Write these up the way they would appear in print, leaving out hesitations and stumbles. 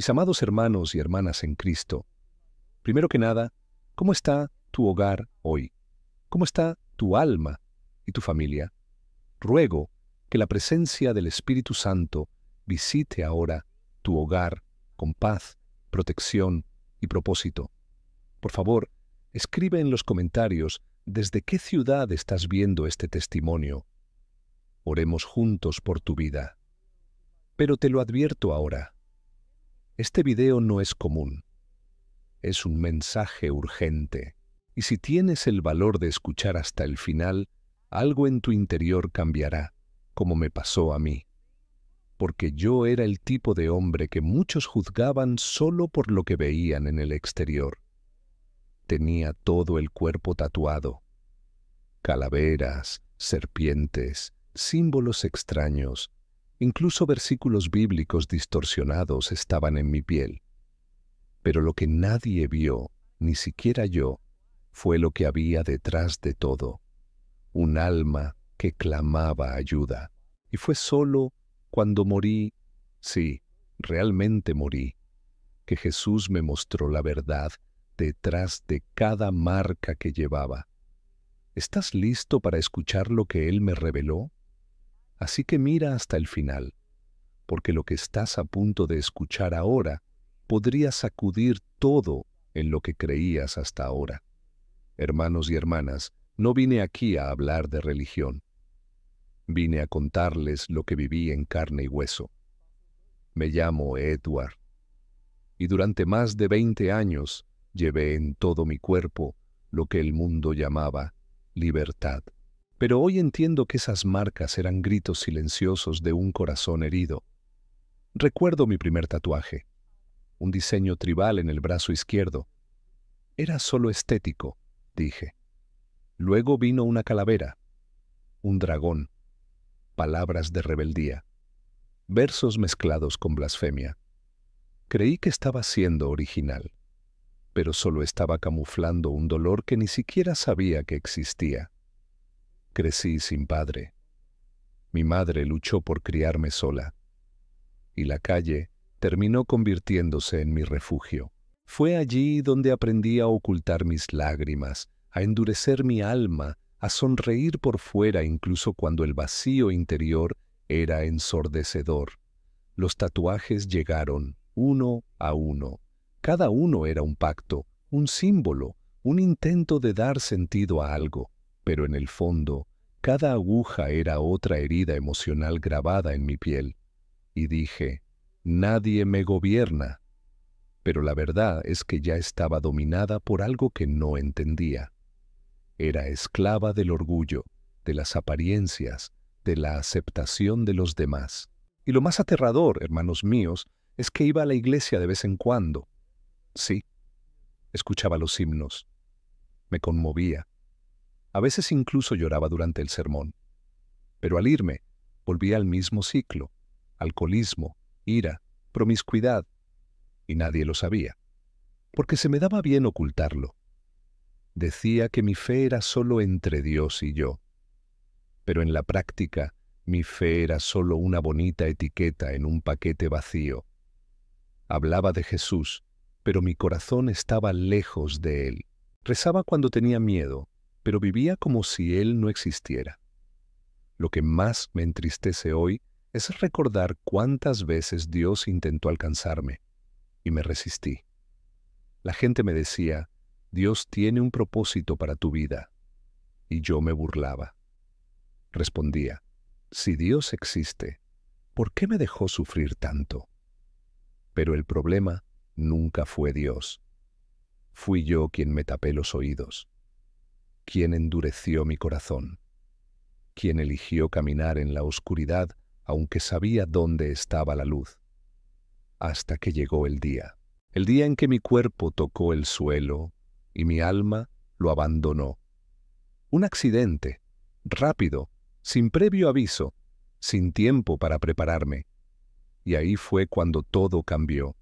Mis amados hermanos y hermanas en Cristo, primero que nada, ¿cómo está tu hogar hoy? ¿Cómo está tu alma y tu familia? Ruego que la presencia del Espíritu Santo visite ahora tu hogar con paz, protección y propósito. Por favor, escribe en los comentarios desde qué ciudad estás viendo este testimonio. Oremos juntos por tu vida. Pero te lo advierto ahora, este video no es común. Es un mensaje urgente. Y si tienes el valor de escuchar hasta el final, algo en tu interior cambiará, como me pasó a mí. Porque yo era el tipo de hombre que muchos juzgaban solo por lo que veían en el exterior. Tenía todo el cuerpo tatuado. Calaveras, serpientes, símbolos extraños, incluso versículos bíblicos distorsionados estaban en mi piel. Pero lo que nadie vio, ni siquiera yo, fue lo que había detrás de todo. Un alma que clamaba ayuda. Y fue solo cuando morí, sí, realmente morí, que Jesús me mostró la verdad detrás de cada marca que llevaba. ¿Estás listo para escuchar lo que Él me reveló? Así que mira hasta el final, porque lo que estás a punto de escuchar ahora podría sacudir todo en lo que creías hasta ahora. Hermanos y hermanas, no vine aquí a hablar de religión. Vine a contarles lo que viví en carne y hueso. Me llamo Edward, y durante más de 20 años llevé en todo mi cuerpo lo que el mundo llamaba libertad. Pero hoy entiendo que esas marcas eran gritos silenciosos de un corazón herido. Recuerdo mi primer tatuaje, un diseño tribal en el brazo izquierdo. Era solo estético, dije. Luego vino una calavera, un dragón, palabras de rebeldía, versos mezclados con blasfemia. Creí que estaba siendo original, pero solo estaba camuflando un dolor que ni siquiera sabía que existía. Crecí sin padre. Mi madre luchó por criarme sola, y la calle terminó convirtiéndose en mi refugio. Fue allí donde aprendí a ocultar mis lágrimas, a endurecer mi alma, a sonreír por fuera incluso cuando el vacío interior era ensordecedor. Los tatuajes llegaron uno a uno. Cada uno era un pacto, un símbolo, un intento de dar sentido a algo, pero en el fondo, cada aguja era otra herida emocional grabada en mi piel. Y dije, nadie me gobierna. Pero la verdad es que ya estaba dominada por algo que no entendía. Era esclava del orgullo, de las apariencias, de la aceptación de los demás. Y lo más aterrador, hermanos míos, es que iba a la iglesia de vez en cuando. Sí, escuchaba los himnos. Me conmovía. A veces incluso lloraba durante el sermón. Pero al irme, volvía al mismo ciclo: alcoholismo, ira, promiscuidad. Y nadie lo sabía, porque se me daba bien ocultarlo. Decía que mi fe era solo entre Dios y yo. Pero en la práctica, mi fe era solo una bonita etiqueta en un paquete vacío. Hablaba de Jesús, pero mi corazón estaba lejos de Él. Rezaba cuando tenía miedo, pero vivía como si Él no existiera. Lo que más me entristece hoy es recordar cuántas veces Dios intentó alcanzarme, y me resistí. La gente me decía, Dios tiene un propósito para tu vida, y yo me burlaba. Respondía, si Dios existe, ¿por qué me dejó sufrir tanto? Pero el problema nunca fue Dios. Fui yo quien me tapé los oídos, quien endureció mi corazón, quien eligió caminar en la oscuridad aunque sabía dónde estaba la luz. Hasta que llegó el día en que mi cuerpo tocó el suelo y mi alma lo abandonó. Un accidente, rápido, sin previo aviso, sin tiempo para prepararme. Y ahí fue cuando todo cambió.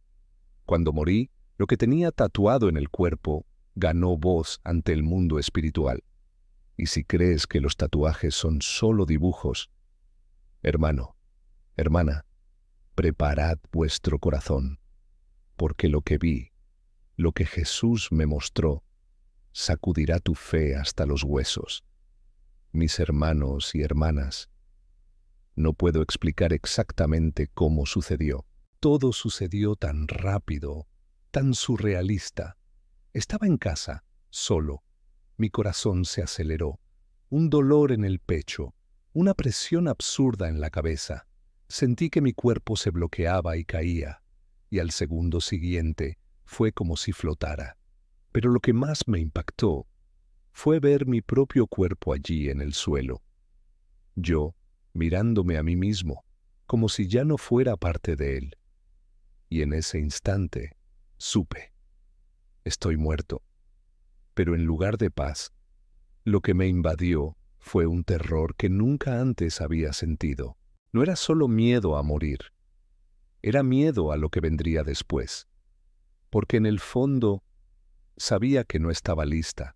Cuando morí, lo que tenía tatuado en el cuerpo ganó voz ante el mundo espiritual. Y si crees que los tatuajes son solo dibujos, hermano, hermana, preparad vuestro corazón, porque lo que vi, lo que Jesús me mostró, sacudirá tu fe hasta los huesos. Mis hermanos y hermanas, no puedo explicar exactamente cómo sucedió. Todo sucedió tan rápido, tan surrealista. Estaba en casa, solo. Mi corazón se aceleró. Un dolor en el pecho, una presión absurda en la cabeza. Sentí que mi cuerpo se bloqueaba y caía, y al segundo siguiente fue como si flotara. Pero lo que más me impactó fue ver mi propio cuerpo allí en el suelo. Yo, mirándome a mí mismo, como si ya no fuera parte de él. Y en ese instante, supe, estoy muerto. Pero en lugar de paz, lo que me invadió fue un terror que nunca antes había sentido. No era solo miedo a morir, era miedo a lo que vendría después. Porque en el fondo sabía que no estaba lista.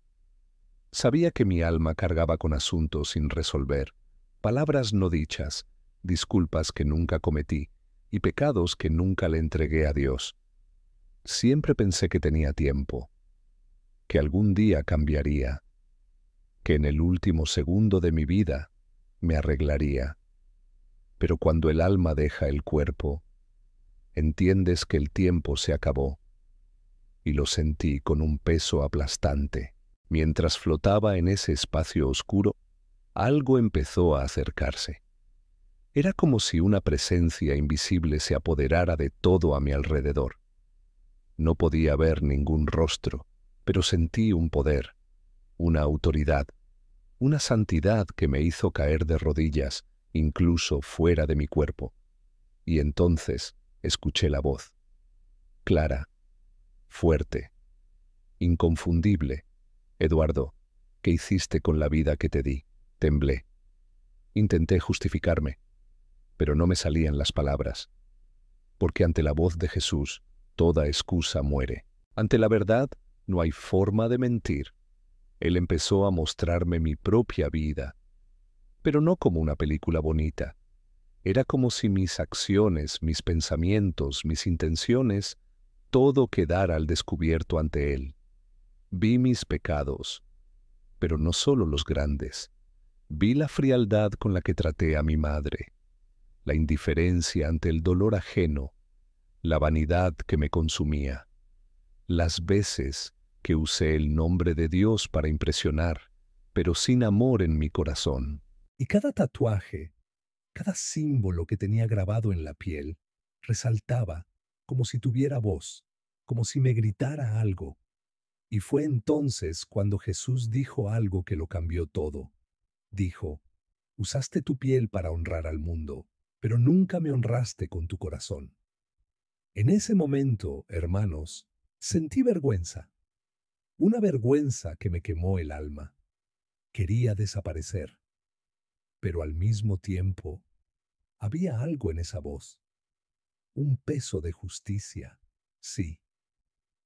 Sabía que mi alma cargaba con asuntos sin resolver, palabras no dichas, disculpas que nunca cometí y pecados que nunca le entregué a Dios. Siempre pensé que tenía tiempo, que algún día cambiaría, que en el último segundo de mi vida me arreglaría. Pero cuando el alma deja el cuerpo, entiendes que el tiempo se acabó, y lo sentí con un peso aplastante. Mientras flotaba en ese espacio oscuro, algo empezó a acercarse. Era como si una presencia invisible se apoderara de todo a mi alrededor. No podía ver ningún rostro, pero sentí un poder, una autoridad, una santidad que me hizo caer de rodillas, incluso fuera de mi cuerpo. Y entonces escuché la voz, clara, fuerte, inconfundible. Eduardo, ¿qué hiciste con la vida que te di? Temblé. Intenté justificarme, pero no me salían las palabras, porque ante la voz de Jesús, toda excusa muere. Ante la verdad, no hay forma de mentir. Él empezó a mostrarme mi propia vida, pero no como una película bonita. Era como si mis acciones, mis pensamientos, mis intenciones, todo quedara al descubierto ante Él. Vi mis pecados, pero no solo los grandes. Vi la frialdad con la que traté a mi madre, la indiferencia ante el dolor ajeno, la vanidad que me consumía, las veces que usé el nombre de Dios para impresionar, pero sin amor en mi corazón. Y cada tatuaje, cada símbolo que tenía grabado en la piel, resaltaba como si tuviera voz, como si me gritara algo. Y fue entonces cuando Jesús dijo algo que lo cambió todo. Dijo, usaste tu piel para honrar al mundo, pero nunca me honraste con tu corazón. En ese momento, hermanos, sentí vergüenza, una vergüenza que me quemó el alma. Quería desaparecer, pero al mismo tiempo había algo en esa voz, un peso de justicia, sí,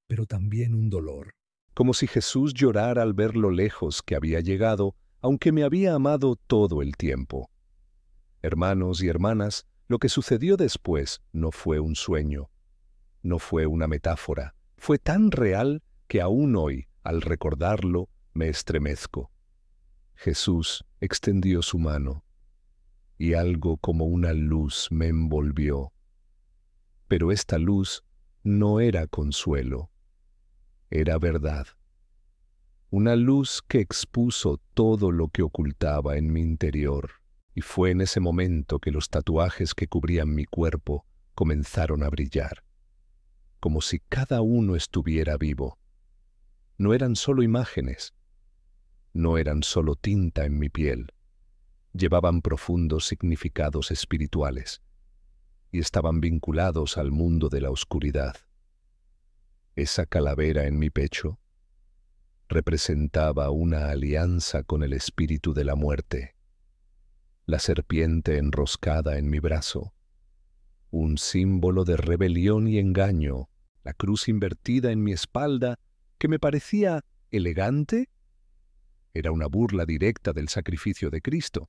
pero también un dolor. Como si Jesús llorara al ver lo lejos que había llegado, aunque me había amado todo el tiempo. Hermanos y hermanas, lo que sucedió después no fue un sueño, no fue una metáfora, fue tan real que aún hoy, al recordarlo, me estremezco. Jesús extendió su mano, y algo como una luz me envolvió. Pero esta luz no era consuelo, era verdad. Una luz que expuso todo lo que ocultaba en mi interior, y fue en ese momento que los tatuajes que cubrían mi cuerpo comenzaron a brillar, como si cada uno estuviera vivo. No eran solo imágenes, no eran solo tinta en mi piel, llevaban profundos significados espirituales y estaban vinculados al mundo de la oscuridad. Esa calavera en mi pecho representaba una alianza con el espíritu de la muerte, la serpiente enroscada en mi brazo, un símbolo de rebelión y engaño, la cruz invertida en mi espalda, que me parecía elegante, era una burla directa del sacrificio de Cristo.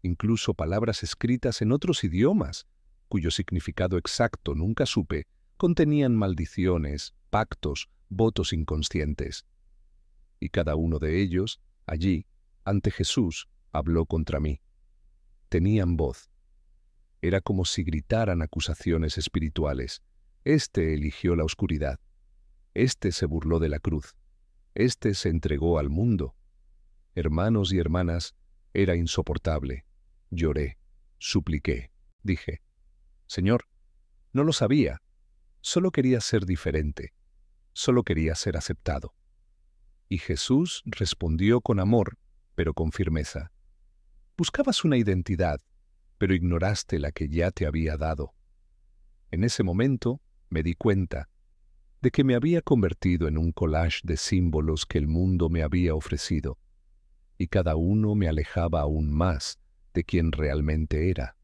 Incluso palabras escritas en otros idiomas, cuyo significado exacto nunca supe, contenían maldiciones, pactos, votos inconscientes. Y cada uno de ellos, allí, ante Jesús, habló contra mí. Tenían voz. Era como si gritaran acusaciones espirituales. Este eligió la oscuridad. Este se burló de la cruz. Este se entregó al mundo. Hermanos y hermanas, era insoportable. Lloré, supliqué, dije, Señor, no lo sabía. Solo quería ser diferente. Solo quería ser aceptado. Y Jesús respondió con amor, pero con firmeza. Buscabas una identidad, pero ignoraste la que ya te había dado. En ese momento me di cuenta de que me había convertido en un collage de símbolos que el mundo me había ofrecido, y cada uno me alejaba aún más de quien realmente era,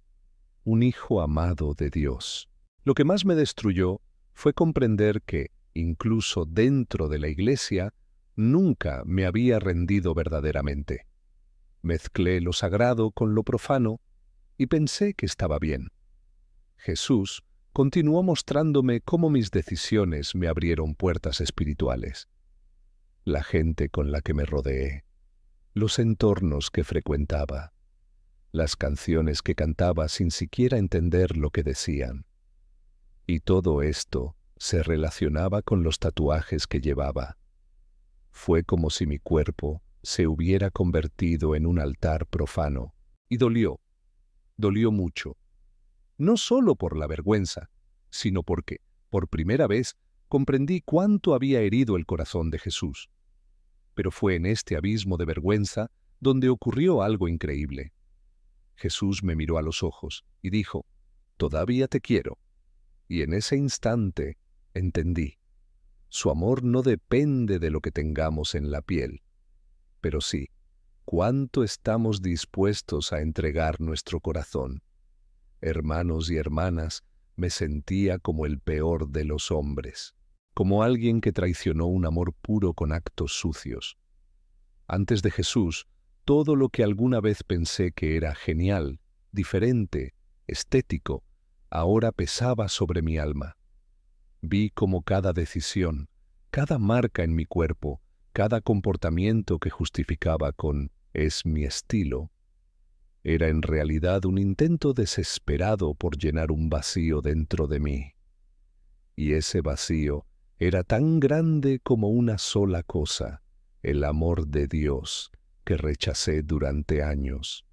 un hijo amado de Dios. Lo que más me destruyó fue comprender que, incluso dentro de la iglesia, nunca me había rendido verdaderamente. Mezclé lo sagrado con lo profano y pensé que estaba bien. Jesús continuó mostrándome cómo mis decisiones me abrieron puertas espirituales. La gente con la que me rodeé, los entornos que frecuentaba, las canciones que cantaba sin siquiera entender lo que decían. Y todo esto se relacionaba con los tatuajes que llevaba. Fue como si mi cuerpo se hubiera convertido en un altar profano. Y dolió mucho. No solo por la vergüenza, sino porque, por primera vez, comprendí cuánto había herido el corazón de Jesús. Pero fue en este abismo de vergüenza donde ocurrió algo increíble. Jesús me miró a los ojos y dijo, «Todavía te quiero». Y en ese instante entendí. Su amor no depende de lo que tengamos en la piel, pero sí, cuánto estamos dispuestos a entregar nuestro corazón. Hermanos y hermanas, me sentía como el peor de los hombres, como alguien que traicionó un amor puro con actos sucios. Antes de Jesús, todo lo que alguna vez pensé que era genial, diferente, estético, ahora pesaba sobre mi alma. Vi cómo cada decisión, cada marca en mi cuerpo, cada comportamiento que justificaba con «es mi estilo», era en realidad un intento desesperado por llenar un vacío dentro de mí. Y ese vacío era tan grande como una sola cosa, el amor de Dios, que rechacé durante años.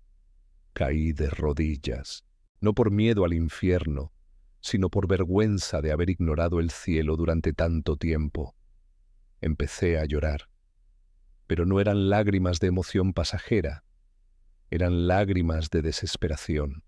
Caí de rodillas, no por miedo al infierno, sino por vergüenza de haber ignorado el cielo durante tanto tiempo. Empecé a llorar, pero no eran lágrimas de emoción pasajera, eran lágrimas de desesperación,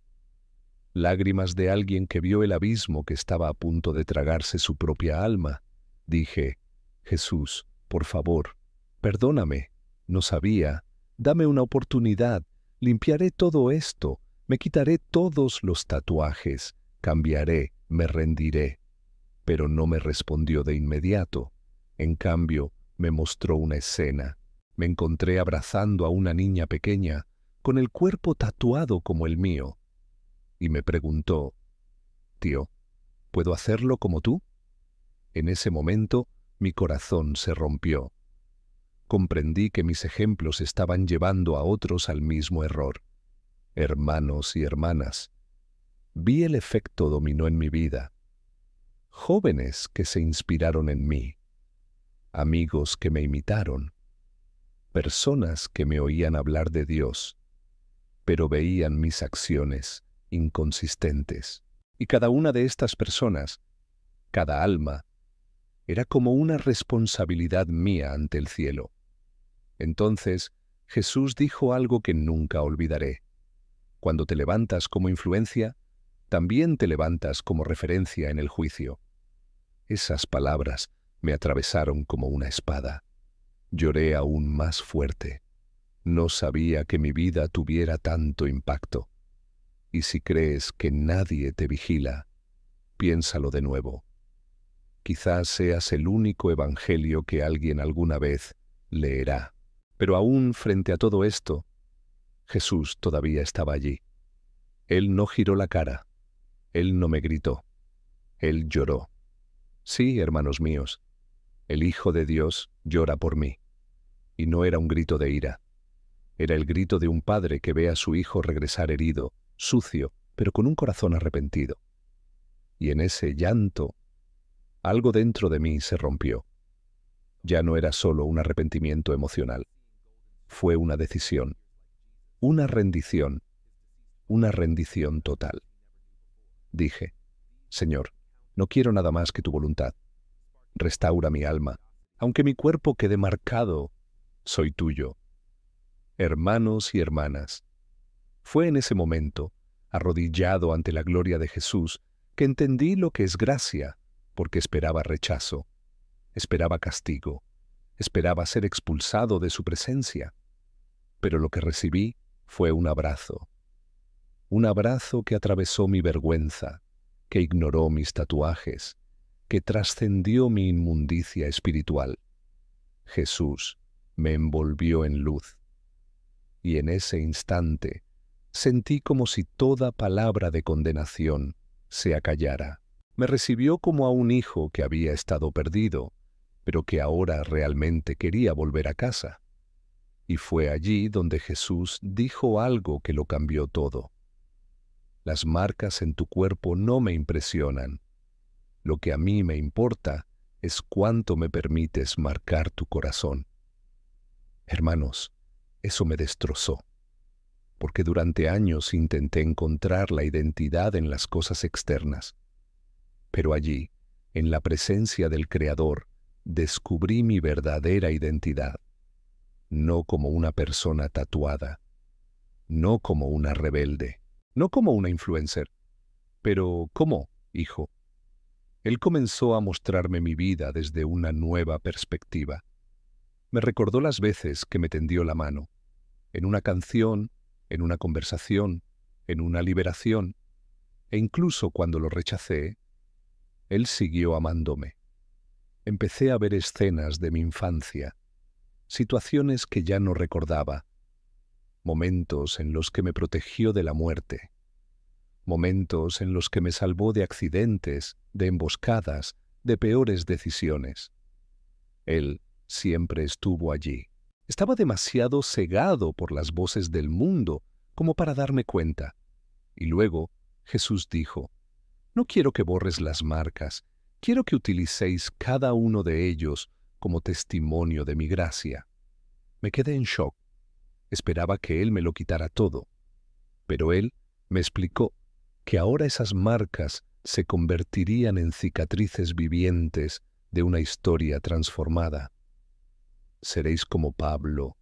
lágrimas de alguien que vio el abismo que estaba a punto de tragarse su propia alma. Dije, Jesús, por favor, perdóname, no sabía, dame una oportunidad, limpiaré todo esto, me quitaré todos los tatuajes, cambiaré, me rendiré. Pero no me respondió de inmediato. En cambio, me mostró una escena. Me encontré abrazando a una niña pequeña, con el cuerpo tatuado como el mío. Y me preguntó, «Tío, ¿puedo hacerlo como tú?» En ese momento, mi corazón se rompió. Comprendí que mis ejemplos estaban llevando a otros al mismo error. Hermanos y hermanas, vi el efecto dominó en mi vida. Jóvenes que se inspiraron en mí, amigos que me imitaron, personas que me oían hablar de Dios, pero veían mis acciones inconsistentes. Y cada una de estas personas, cada alma, era como una responsabilidad mía ante el cielo. Entonces, Jesús dijo algo que nunca olvidaré. Cuando te levantas como influencia, también te levantas como referencia en el juicio. Esas palabras me atravesaron como una espada. Lloré aún más fuerte. No sabía que mi vida tuviera tanto impacto. Y si crees que nadie te vigila, piénsalo de nuevo. Quizás seas el único evangelio que alguien alguna vez leerá. Pero aún frente a todo esto, Jesús todavía estaba allí. Él no giró la cara. Él no me gritó. Él lloró. Sí, hermanos míos, el Hijo de Dios llora por mí. Y no era un grito de ira. Era el grito de un padre que ve a su hijo regresar herido, sucio, pero con un corazón arrepentido. Y en ese llanto, algo dentro de mí se rompió. Ya no era solo un arrepentimiento emocional. Fue una rendición total. Dije, Señor, no quiero nada más que tu voluntad. Restaura mi alma. Aunque mi cuerpo quede marcado, soy tuyo. Hermanos y hermanas, fue en ese momento, arrodillado ante la gloria de Jesús, que entendí lo que es gracia, porque esperaba rechazo, esperaba castigo, esperaba ser expulsado de su presencia. Pero lo que recibí fue un abrazo que atravesó mi vergüenza, que ignoró mis tatuajes, que trascendió mi inmundicia espiritual. Jesús me envolvió en luz, y en ese instante sentí como si toda palabra de condenación se acallara. Me recibió como a un hijo que había estado perdido, pero que ahora realmente quería volver a casa. Y fue allí donde Jesús dijo algo que lo cambió todo. Las marcas en tu cuerpo no me impresionan. Lo que a mí me importa es cuánto me permites marcar tu corazón. Hermanos, eso me destrozó, porque durante años intenté encontrar la identidad en las cosas externas. Pero allí, en la presencia del Creador, descubrí mi verdadera identidad, no como una persona tatuada, no como una rebelde, no como una influencer, pero como hijo. Él comenzó a mostrarme mi vida desde una nueva perspectiva. Me recordó las veces que me tendió la mano, en una canción, en una conversación, en una liberación, e incluso cuando lo rechacé, Él siguió amándome. Empecé a ver escenas de mi infancia, situaciones que ya no recordaba, momentos en los que me protegió de la muerte, momentos en los que me salvó de accidentes, de emboscadas, de peores decisiones. Él siempre estuvo allí. Estaba demasiado cegado por las voces del mundo como para darme cuenta. Y luego Jesús dijo, no quiero que borres las marcas, quiero que utilicéis cada uno de ellos como testimonio de mi gracia. Me quedé en shock. Esperaba que Él me lo quitara todo. Pero Él me explicó que ahora esas marcas se convertirían en cicatrices vivientes de una historia transformada. Seréis como Pablo,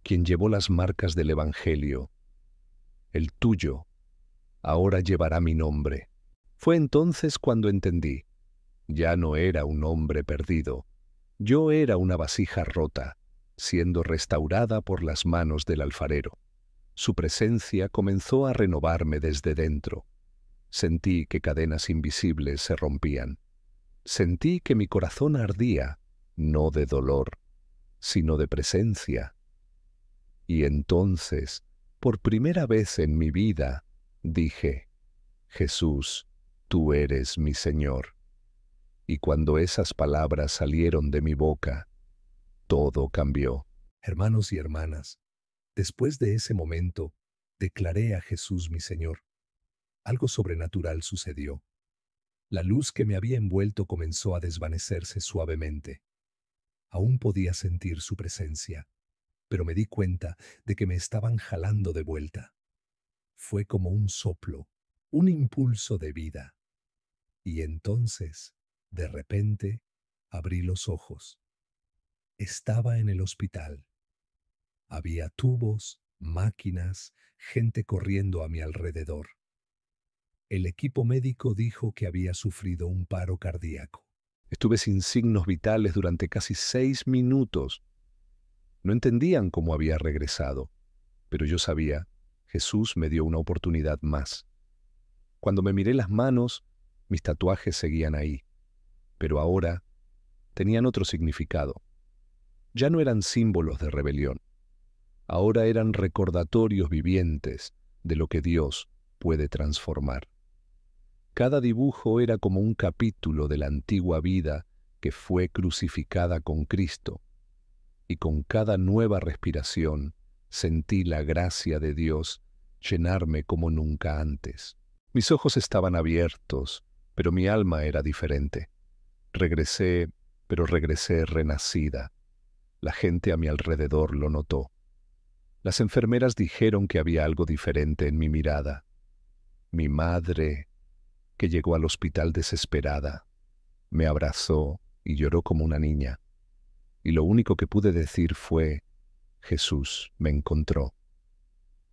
quien llevó las marcas del Evangelio. El tuyo ahora llevará mi nombre. Fue entonces cuando entendí. Ya no era un hombre perdido. Yo era una vasija rota, siendo restaurada por las manos del alfarero. Su presencia comenzó a renovarme desde dentro. Sentí que cadenas invisibles se rompían. Sentí que mi corazón ardía, no de dolor, sino de presencia. Y entonces, por primera vez en mi vida, dije, Jesús, tú eres mi Señor. Y cuando esas palabras salieron de mi boca, todo cambió. Hermanos y hermanas, después de ese momento, declaré a Jesús mi Señor. Algo sobrenatural sucedió. La luz que me había envuelto comenzó a desvanecerse suavemente. Aún podía sentir su presencia, pero me di cuenta de que me estaban jalando de vuelta. Fue como un soplo, un impulso de vida. Y entonces, de repente, abrí los ojos. Estaba en el hospital. Había tubos, máquinas, gente corriendo a mi alrededor. El equipo médico dijo que había sufrido un paro cardíaco. Estuve sin signos vitales durante casi 6 minutos. No entendían cómo había regresado, pero yo sabía, Jesús me dio una oportunidad más. Cuando me miré las manos, mis tatuajes seguían ahí, pero ahora tenían otro significado. Ya no eran símbolos de rebelión, ahora eran recordatorios vivientes de lo que Dios puede transformar. Cada dibujo era como un capítulo de la antigua vida que fue crucificada con Cristo, y con cada nueva respiración sentí la gracia de Dios llenarme como nunca antes. Mis ojos estaban abiertos, pero mi alma era diferente. Regresé, pero regresé renacida. La gente a mi alrededor lo notó. Las enfermeras dijeron que había algo diferente en mi mirada. Mi madre, que llegó al hospital desesperada, me abrazó y lloró como una niña. Y lo único que pude decir fue, Jesús me encontró.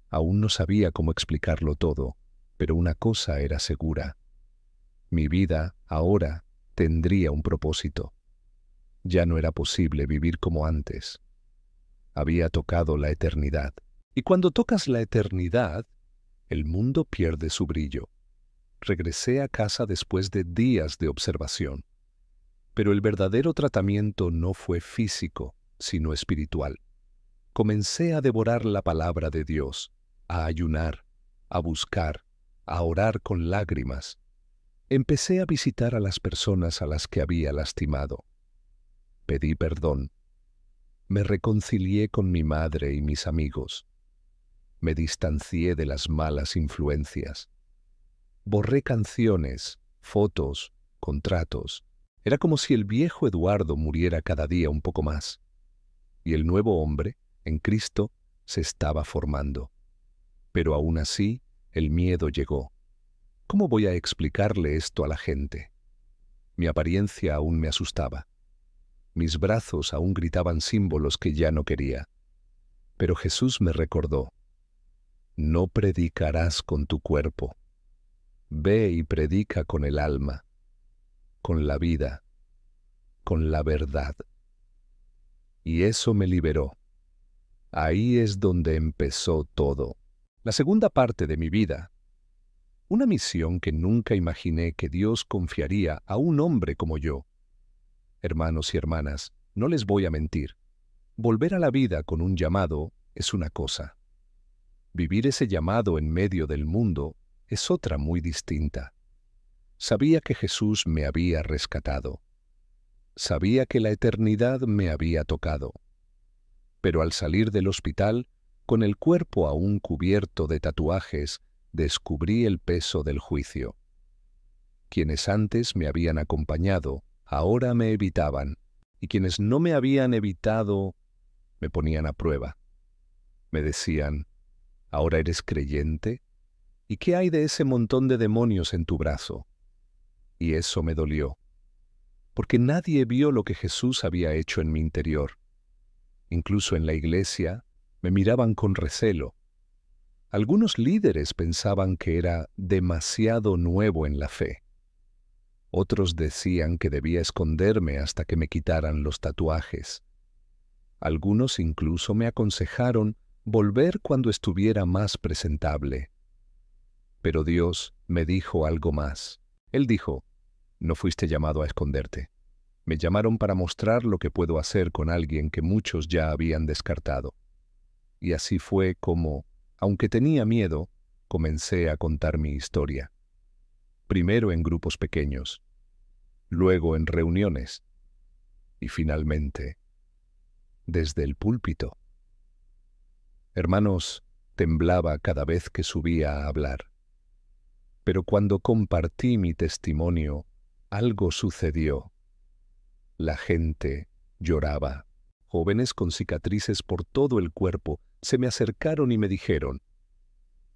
Aún no sabía cómo explicarlo todo, pero una cosa era segura. Mi vida, ahora, tendría un propósito. Ya no era posible vivir como antes. Había tocado la eternidad. Y cuando tocas la eternidad, el mundo pierde su brillo. Regresé a casa después de días de observación. Pero el verdadero tratamiento no fue físico, sino espiritual. Comencé a devorar la palabra de Dios, a ayunar, a buscar, a orar con lágrimas. Empecé a visitar a las personas a las que había lastimado. Pedí perdón. Me reconcilié con mi madre y mis amigos. Me distancié de las malas influencias. Borré canciones, fotos, contratos. Era como si el viejo Eduardo muriera cada día un poco más. Y el nuevo hombre, en Cristo, se estaba formando. Pero aún así, el miedo llegó. ¿Cómo voy a explicarle esto a la gente? Mi apariencia aún me asustaba. Mis brazos aún gritaban símbolos que ya no quería. Pero Jesús me recordó: no predicarás con tu cuerpo. Ve y predica con el alma, con la vida, con la verdad. Y eso me liberó. Ahí es donde empezó todo. La segunda parte de mi vida. Una misión que nunca imaginé que Dios confiaría a un hombre como yo. Hermanos y hermanas, no les voy a mentir. Volver a la vida con un llamado es una cosa. Vivir ese llamado en medio del mundo es otra muy distinta. Sabía que Jesús me había rescatado. Sabía que la eternidad me había tocado. Pero al salir del hospital, con el cuerpo aún cubierto de tatuajes, descubrí el peso del juicio. Quienes antes me habían acompañado, ahora me evitaban, y quienes no me habían evitado, me ponían a prueba. Me decían: ¿ahora eres creyente? ¿Y qué hay de ese montón de demonios en tu brazo? Y eso me dolió, porque nadie vio lo que Jesús había hecho en mi interior. Incluso en la iglesia me miraban con recelo. Algunos líderes pensaban que era demasiado nuevo en la fe. Otros decían que debía esconderme hasta que me quitaran los tatuajes. Algunos incluso me aconsejaron volver cuando estuviera más presentable. Pero Dios me dijo algo más. Él dijo: no fuiste llamado a esconderte. Me llamaron para mostrar lo que puedo hacer con alguien que muchos ya habían descartado. Y así fue como, aunque tenía miedo, comencé a contar mi historia. Primero en grupos pequeños, luego en reuniones, y finalmente, desde el púlpito. Hermanos, temblaba cada vez que subía a hablar. Pero cuando compartí mi testimonio, algo sucedió. La gente lloraba. Jóvenes con cicatrices por todo el cuerpo se me acercaron y me dijeron: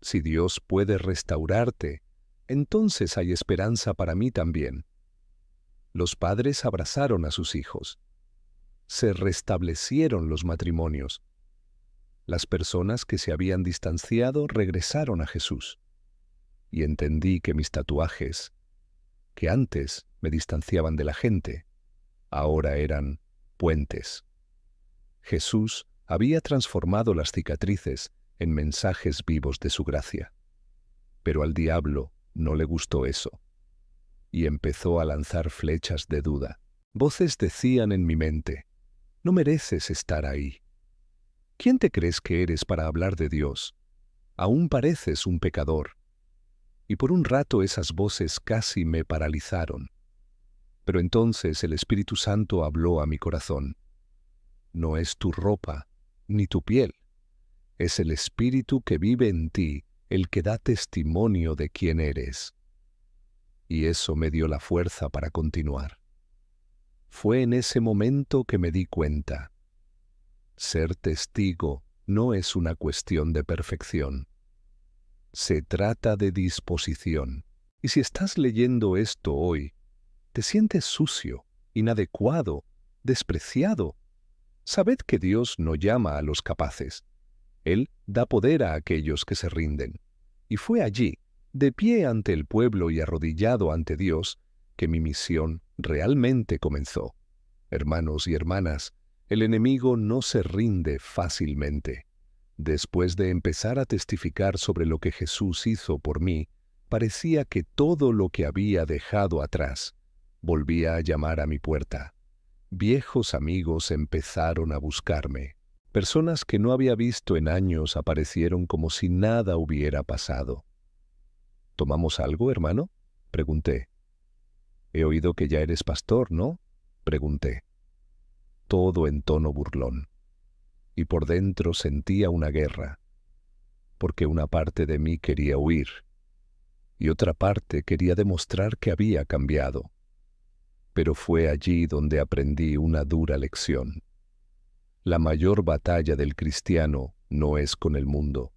si Dios puede restaurarte, entonces hay esperanza para mí también. Los padres abrazaron a sus hijos. Se restablecieron los matrimonios. Las personas que se habían distanciado regresaron a Jesús. Y entendí que mis tatuajes, que antes me distanciaban de la gente, ahora eran puentes. Jesús había transformado las cicatrices en mensajes vivos de su gracia. Pero al diablo no le gustó eso, y empezó a lanzar flechas de duda. Voces decían en mi mente: no mereces estar ahí. ¿Quién te crees que eres para hablar de Dios? Aún pareces un pecador. y por un rato esas voces casi me paralizaron. Pero entonces el Espíritu Santo habló a mi corazón. No es tu ropa, ni tu piel. Es el Espíritu que vive en ti, el que da testimonio de quién eres. Y eso me dio la fuerza para continuar. Fue en ese momento que me di cuenta. Ser testigo no es una cuestión de perfección. Se trata de disposición. Y si estás leyendo esto hoy, te sientes sucio, inadecuado, despreciado, sabed que Dios no llama a los capaces. Él da poder a aquellos que se rinden. Y fue allí, de pie ante el pueblo y arrodillado ante Dios, que mi misión realmente comenzó. Hermanos y hermanas, el enemigo no se rinde fácilmente. Después de empezar a testificar sobre lo que Jesús hizo por mí, parecía que todo lo que había dejado atrás volvía a llamar a mi puerta. Viejos amigos empezaron a buscarme. Personas que no había visto en años aparecieron como si nada hubiera pasado. ¿Tomamos algo, hermano?, pregunté. He oído que ya eres pastor, ¿no?, pregunté. Todo en tono burlón. Y por dentro sentía una guerra, porque una parte de mí quería huir, y otra parte quería demostrar que había cambiado. Pero fue allí donde aprendí una dura lección. La mayor batalla del cristiano no es con el mundo,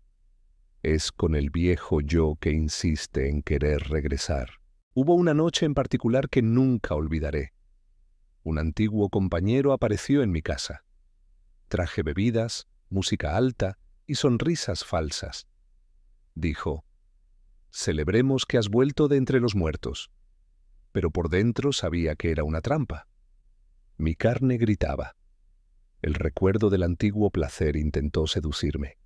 es con el viejo yo que insiste en querer regresar. Hubo una noche en particular que nunca olvidaré. Un antiguo compañero apareció en mi casa. Traje bebidas, música alta y sonrisas falsas. Dijo: «Celebremos que has vuelto de entre los muertos». Pero por dentro sabía que era una trampa. Mi carne gritaba. El recuerdo del antiguo placer intentó seducirme.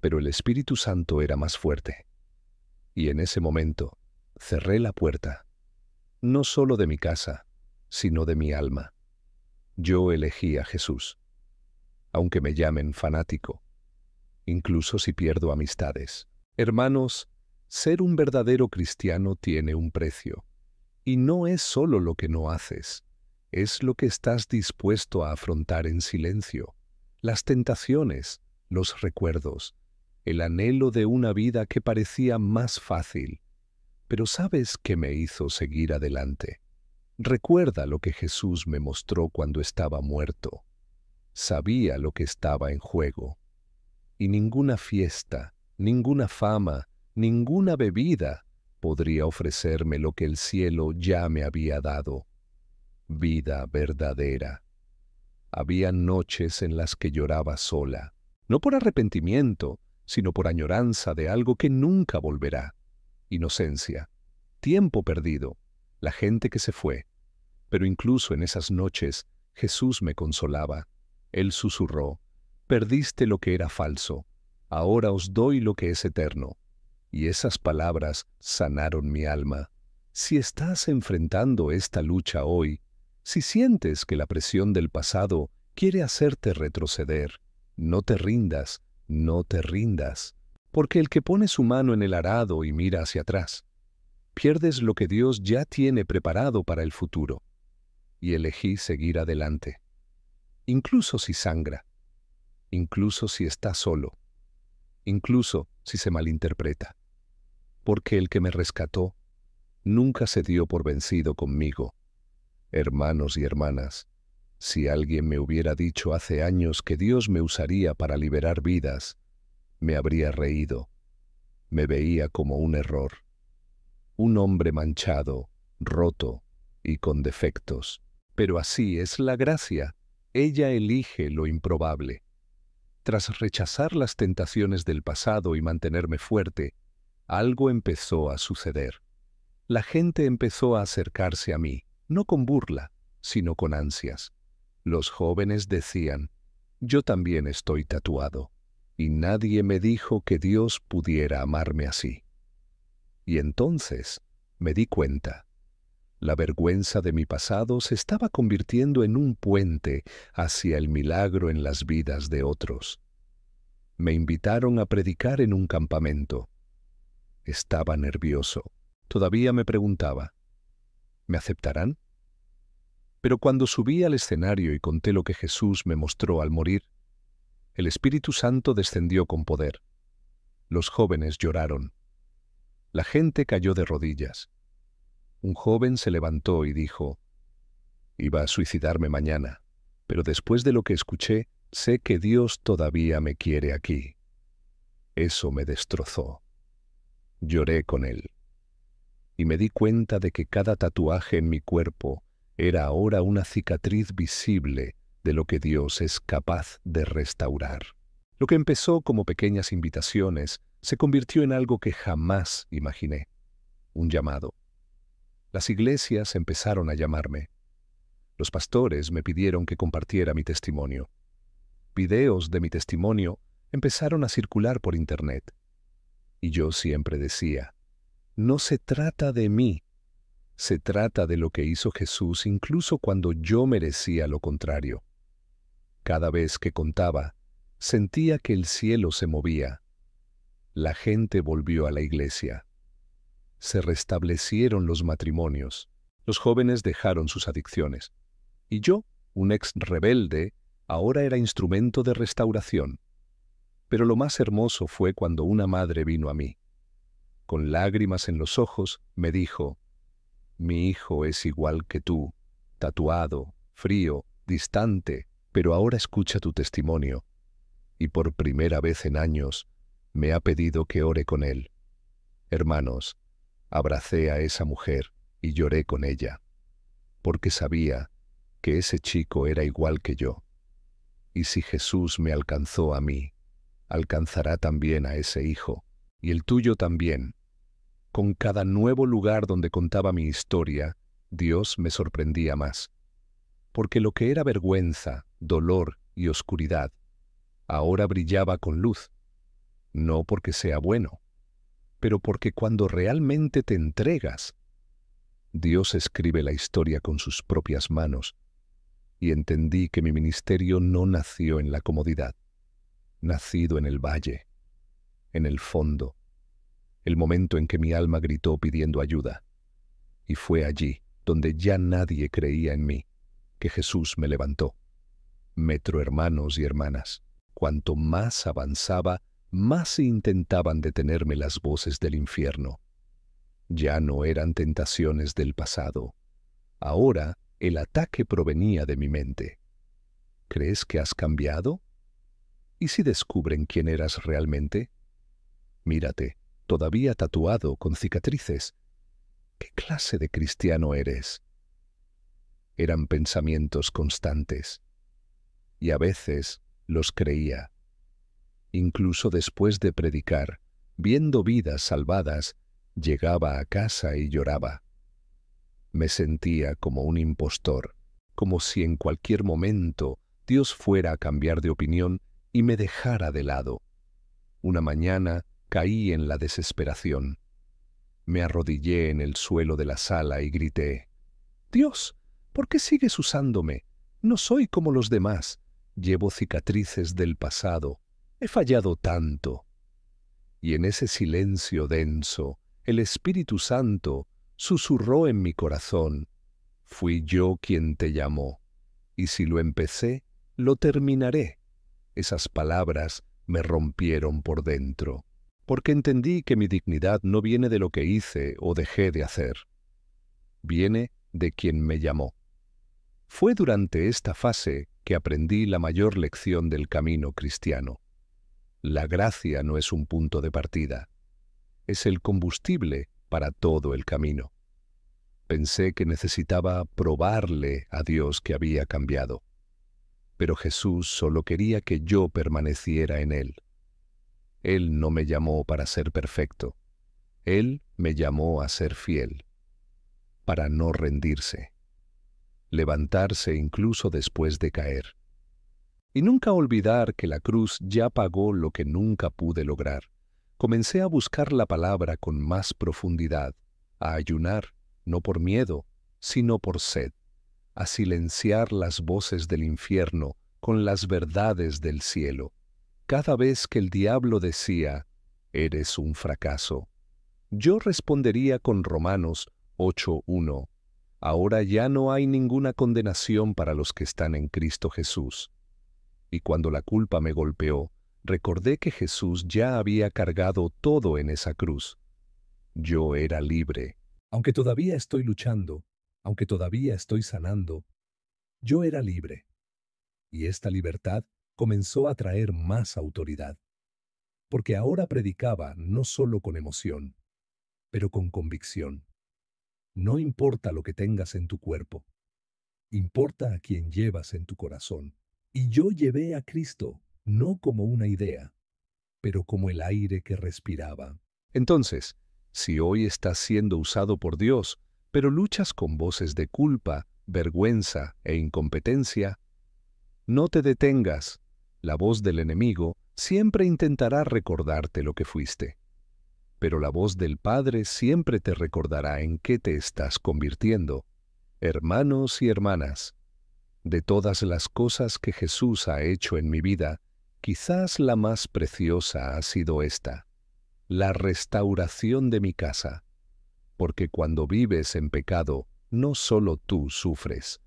Pero el Espíritu Santo era más fuerte. Y en ese momento cerré la puerta, no solo de mi casa, sino de mi alma. Yo elegí a Jesús, aunque me llamen fanático, incluso si pierdo amistades. Hermanos, ser un verdadero cristiano tiene un precio, y no es solo lo que no haces, es lo que estás dispuesto a afrontar en silencio, las tentaciones, los recuerdos, el anhelo de una vida que parecía más fácil. Pero ¿sabes qué me hizo seguir adelante? Recuerda lo que Jesús me mostró cuando estaba muerto. Sabía lo que estaba en juego. Y ninguna fiesta, ninguna fama, ninguna bebida podría ofrecerme lo que el cielo ya me había dado. Vida verdadera. Había noches en las que lloraba sola, no por arrepentimiento, sino por añoranza de algo que nunca volverá. Inocencia, tiempo perdido, la gente que se fue. Pero incluso en esas noches Jesús me consolaba. Él susurró: «Perdiste lo que era falso, ahora os doy lo que es eterno». Y esas palabras sanaron mi alma. Si estás enfrentando esta lucha hoy, si sientes que la presión del pasado quiere hacerte retroceder, no te rindas, no te rindas, porque el que pone su mano en el arado y mira hacia atrás, pierdes lo que Dios ya tiene preparado para el futuro. Y elegí seguir adelante, incluso si sangra, incluso si está solo, incluso si se malinterpreta, porque el que me rescató nunca se dio por vencido conmigo. Hermanos y hermanas, si alguien me hubiera dicho hace años que Dios me usaría para liberar vidas, me habría reído. Me veía como un error, un hombre manchado, roto y con defectos. Pero así es la gracia. Ella elige lo improbable. Tras rechazar las tentaciones del pasado y mantenerme fuerte, algo empezó a suceder. La gente empezó a acercarse a mí, no con burla, sino con ansias. Los jóvenes decían: «Yo también estoy tatuado». Y nadie me dijo que Dios pudiera amarme así. Y entonces me di cuenta. La vergüenza de mi pasado se estaba convirtiendo en un puente hacia el milagro en las vidas de otros. Me invitaron a predicar en un campamento. Estaba nervioso. Todavía me preguntaba, ¿me aceptarán? Pero cuando subí al escenario y conté lo que Jesús me mostró al morir, el Espíritu Santo descendió con poder. Los jóvenes lloraron. La gente cayó de rodillas. Un joven se levantó y dijo, iba a suicidarme mañana, pero después de lo que escuché, sé que Dios todavía me quiere aquí. Eso me destrozó. Lloré con él. Y me di cuenta de que cada tatuaje en mi cuerpo era ahora una cicatriz visible de lo que Dios es capaz de restaurar. Lo que empezó como pequeñas invitaciones se convirtió en algo que jamás imaginé, un llamado. Las iglesias empezaron a llamarme. Los pastores me pidieron que compartiera mi testimonio. Videos de mi testimonio empezaron a circular por internet. Y yo siempre decía, no se trata de mí, se trata de lo que hizo Jesús incluso cuando yo merecía lo contrario. Cada vez que contaba, sentía que el cielo se movía. La gente volvió a la iglesia. Se restablecieron los matrimonios. Los jóvenes dejaron sus adicciones. Y yo, un ex rebelde, ahora era instrumento de restauración. Pero lo más hermoso fue cuando una madre vino a mí. Con lágrimas en los ojos, me dijo, mi hijo es igual que tú, tatuado, frío, distante, pero ahora escucha tu testimonio. Y por primera vez en años, me ha pedido que ore con él. Hermanos, abracé a esa mujer y lloré con ella, porque sabía que ese chico era igual que yo. Y si Jesús me alcanzó a mí, alcanzará también a ese hijo, y el tuyo también. Con cada nuevo lugar donde contaba mi historia, Dios me sorprendía más. Porque lo que era vergüenza, dolor y oscuridad, ahora brillaba con luz. No porque sea bueno, pero porque cuando realmente te entregas, Dios escribe la historia con sus propias manos, y entendí que mi ministerio no nació en la comodidad, nacido en el valle, en el fondo, el momento en que mi alma gritó pidiendo ayuda. Y fue allí, donde ya nadie creía en mí, que Jesús me levantó. Metro hermanos y hermanas, cuanto más avanzaba, más intentaban detenerme las voces del infierno. Ya no eran tentaciones del pasado. Ahora el ataque provenía de mi mente. ¿Crees que has cambiado? ¿Y si descubren quién eras realmente? Mírate, todavía tatuado con cicatrices. ¿Qué clase de cristiano eres? Eran pensamientos constantes. Y a veces los creía. Incluso después de predicar, viendo vidas salvadas, llegaba a casa y lloraba. Me sentía como un impostor, como si en cualquier momento Dios fuera a cambiar de opinión y me dejara de lado. Una mañana caí en la desesperación. Me arrodillé en el suelo de la sala y grité, «Dios, ¿por qué sigues usándome? No soy como los demás. Llevo cicatrices del pasado. He fallado tanto». Y en ese silencio denso, el Espíritu Santo susurró en mi corazón, «Fui yo quien te llamó, y si lo empecé, lo terminaré». Esas palabras me rompieron por dentro, porque entendí que mi dignidad no viene de lo que hice o dejé de hacer. Viene de quien me llamó. Fue durante esta fase que aprendí la mayor lección del camino cristiano. La gracia no es un punto de partida, es el combustible para todo el camino. Pensé que necesitaba probarle a Dios que había cambiado, pero Jesús solo quería que yo permaneciera en Él. Él no me llamó para ser perfecto, Él me llamó a ser fiel, para no rendirse, levantarse incluso después de caer. Y nunca olvidar que la cruz ya pagó lo que nunca pude lograr. Comencé a buscar la palabra con más profundidad, a ayunar, no por miedo, sino por sed, a silenciar las voces del infierno con las verdades del cielo. Cada vez que el diablo decía, «Eres un fracaso», Yo respondería con Romanos 8:1. Ahora ya no hay ninguna condenación para los que están en Cristo Jesús. Y cuando la culpa me golpeó, recordé que Jesús ya había cargado todo en esa cruz. Yo era libre. Aunque todavía estoy luchando, aunque todavía estoy sanando, yo era libre. Y esta libertad comenzó a traer más autoridad. Porque ahora predicaba no solo con emoción, pero con convicción. No importa lo que tengas en tu cuerpo, importa a quien llevas en tu corazón. Y yo llevé a Cristo, no como una idea, pero como el aire que respiraba. Entonces, si hoy estás siendo usado por Dios, pero luchas con voces de culpa, vergüenza e incompetencia, no te detengas. La voz del enemigo siempre intentará recordarte lo que fuiste. Pero la voz del Padre siempre te recordará en qué te estás convirtiendo. Hermanos y hermanas, de todas las cosas que Jesús ha hecho en mi vida, quizás la más preciosa ha sido esta: la restauración de mi casa. Porque cuando vives en pecado, no solo tú sufres,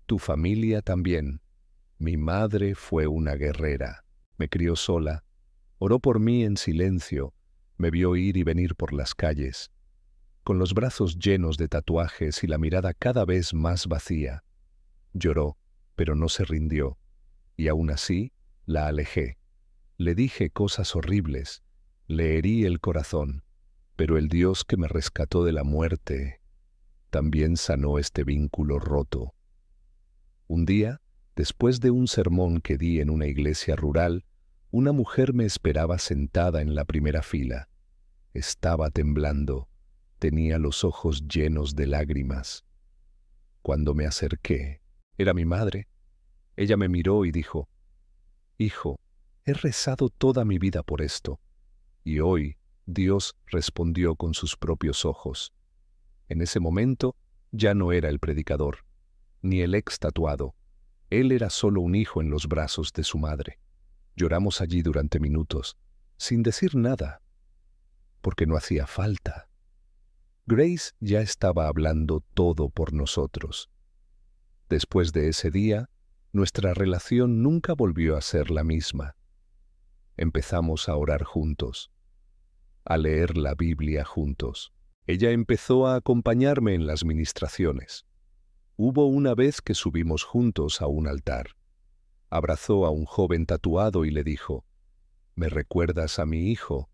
tu familia también. Mi madre fue una guerrera, me crió sola, oró por mí en silencio, me vio ir y venir por las calles, con los brazos llenos de tatuajes y la mirada cada vez más vacía. Lloró, pero no se rindió, y aún así la alejé. Le dije cosas horribles, le herí el corazón, pero el Dios que me rescató de la muerte también sanó este vínculo roto. Un día, después de un sermón que di en una iglesia rural, una mujer me esperaba sentada en la primera fila. Estaba temblando, tenía los ojos llenos de lágrimas. Cuando me acerqué, era mi madre. Ella me miró y dijo: «Hijo, he rezado toda mi vida por esto, y hoy Dios respondió con sus propios ojos». En ese momento ya no era el predicador, ni el ex tatuado. Él era solo un hijo en los brazos de su madre. Lloramos allí durante minutos, sin decir nada, porque no hacía falta. Grace ya estaba hablando todo por nosotros. Después de ese día, nuestra relación nunca volvió a ser la misma. Empezamos a orar juntos, a leer la Biblia juntos. Ella empezó a acompañarme en las ministraciones. Hubo una vez que subimos juntos a un altar. Abrazó a un joven tatuado y le dijo: «Me recuerdas a mi hijo,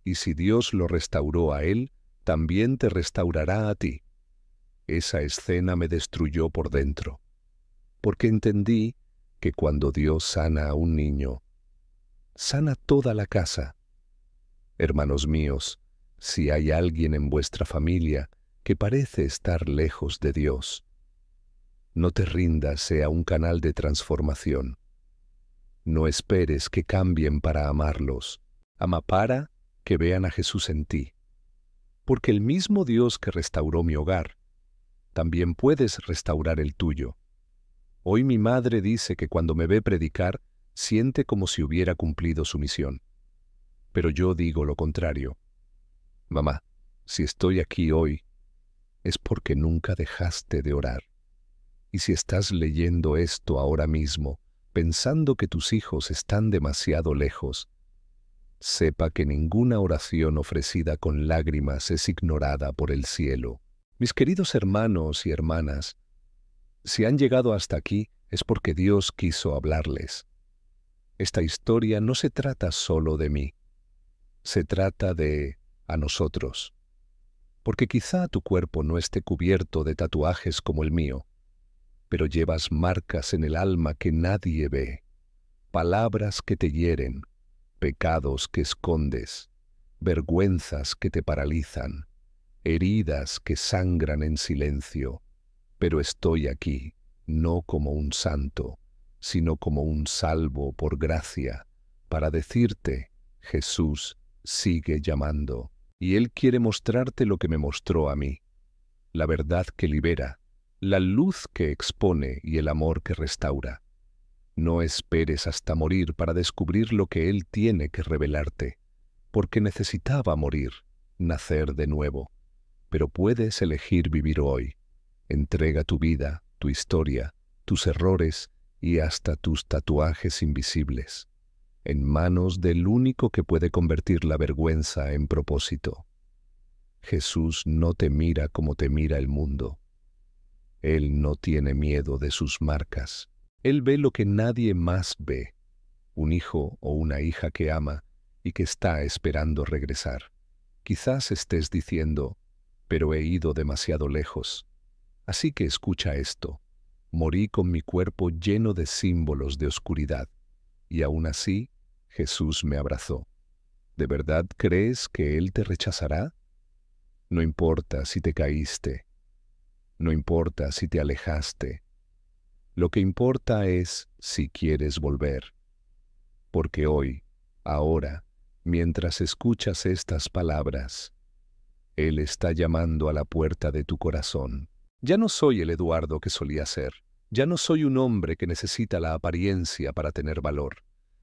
y si Dios lo restauró a él, también te restaurará a ti». Esa escena me destruyó por dentro, porque entendí que cuando Dios sana a un niño, sana toda la casa. Hermanos míos, si hay alguien en vuestra familia que parece estar lejos de Dios, no te rindas, sea un canal de transformación. No esperes que cambien para amarlos. Ama para que vean a Jesús en ti. Porque el mismo Dios que restauró mi hogar, también puedes restaurar el tuyo. Hoy mi madre dice que cuando me ve predicar, siente como si hubiera cumplido su misión. Pero yo digo lo contrario. Mamá, si estoy aquí hoy, es porque nunca dejaste de orar. Y si estás leyendo esto ahora mismo, pensando que tus hijos están demasiado lejos, sepa que ninguna oración ofrecida con lágrimas es ignorada por el cielo. Mis queridos hermanos y hermanas, si han llegado hasta aquí es porque Dios quiso hablarles. Esta historia no se trata solo de mí, se trata de a nosotros. Porque quizá tu cuerpo no esté cubierto de tatuajes como el mío, pero llevas marcas en el alma que nadie ve, palabras que te hieren, pecados que escondes, vergüenzas que te paralizan, heridas que sangran en silencio. Pero estoy aquí, no como un santo, sino como un salvo por gracia, para decirte: Jesús sigue llamando, y Él quiere mostrarte lo que me mostró a mí, la verdad que libera, la luz que expone y el amor que restaura. No esperes hasta morir para descubrir lo que Él tiene que revelarte, porque necesitaba morir. nacer de nuevo, pero puedes elegir vivir hoy. Entrega tu vida, tu historia, tus errores y hasta tus tatuajes invisibles en manos del único que puede convertir la vergüenza en propósito. Jesús no te mira como te mira el mundo. Él no tiene miedo de sus marcas. Él ve lo que nadie más ve, un hijo o una hija que ama y que está esperando regresar. Quizás estés diciendo, pero he ido demasiado lejos. Así que escucha esto. Morí con mi cuerpo lleno de símbolos de oscuridad, y aún así, Jesús me abrazó. ¿De verdad crees que Él te rechazará? No importa si te caíste, no importa si te alejaste. Lo que importa es si quieres volver. Porque hoy, ahora, mientras escuchas estas palabras, Él está llamando a la puerta de tu corazón. Ya no soy el Eduardo que solía ser. Ya no soy un hombre que necesita la apariencia para tener valor.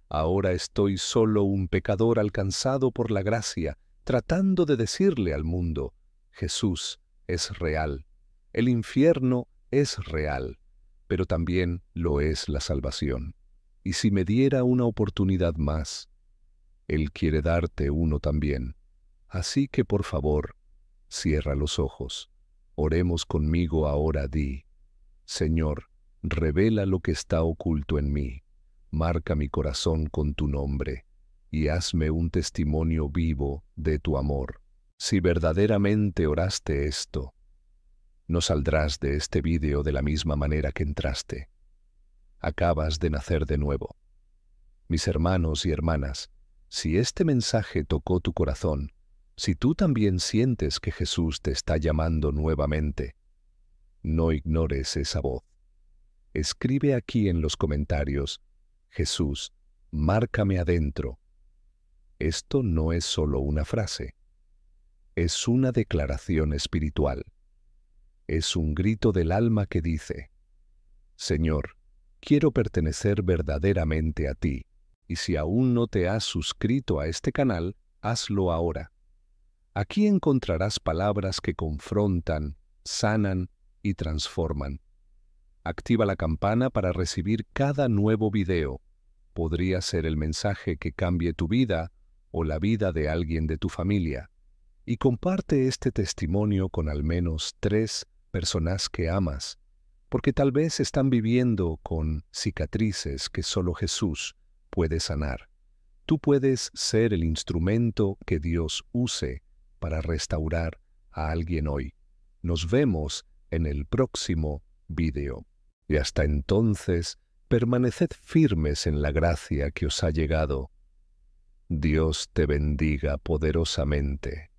Ahora estoy solo un pecador alcanzado por la gracia, tratando de decirle al mundo, Jesús es real. El infierno es real, pero también lo es la salvación. Y si me diera una oportunidad más, Él quiere darte uno también. Así que por favor, cierra los ojos. Oremos conmigo ahora, di, Señor, revela lo que está oculto en mí. Marca mi corazón con tu nombre y hazme un testimonio vivo de tu amor. Si verdaderamente oraste esto, no saldrás de este vídeo de la misma manera que entraste. Acabas de nacer de nuevo. Mis hermanos y hermanas, si este mensaje tocó tu corazón, si tú también sientes que Jesús te está llamando nuevamente, no ignores esa voz. Escribe aquí en los comentarios, Jesús, márcame adentro. Esto no es solo una frase, es una declaración espiritual. Es un grito del alma que dice, Señor, quiero pertenecer verdaderamente a ti, y si aún no te has suscrito a este canal, hazlo ahora. Aquí encontrarás palabras que confrontan, sanan y transforman. Activa la campana para recibir cada nuevo video. Podría ser el mensaje que cambie tu vida o la vida de alguien de tu familia. Y comparte este testimonio con al menos 3 personas que amas, porque tal vez están viviendo con cicatrices que solo Jesús puede sanar. Tú puedes ser el instrumento que Dios use para restaurar a alguien hoy. Nos vemos en el próximo video. Y hasta entonces, permaneced firmes en la gracia que os ha llegado. Dios te bendiga poderosamente.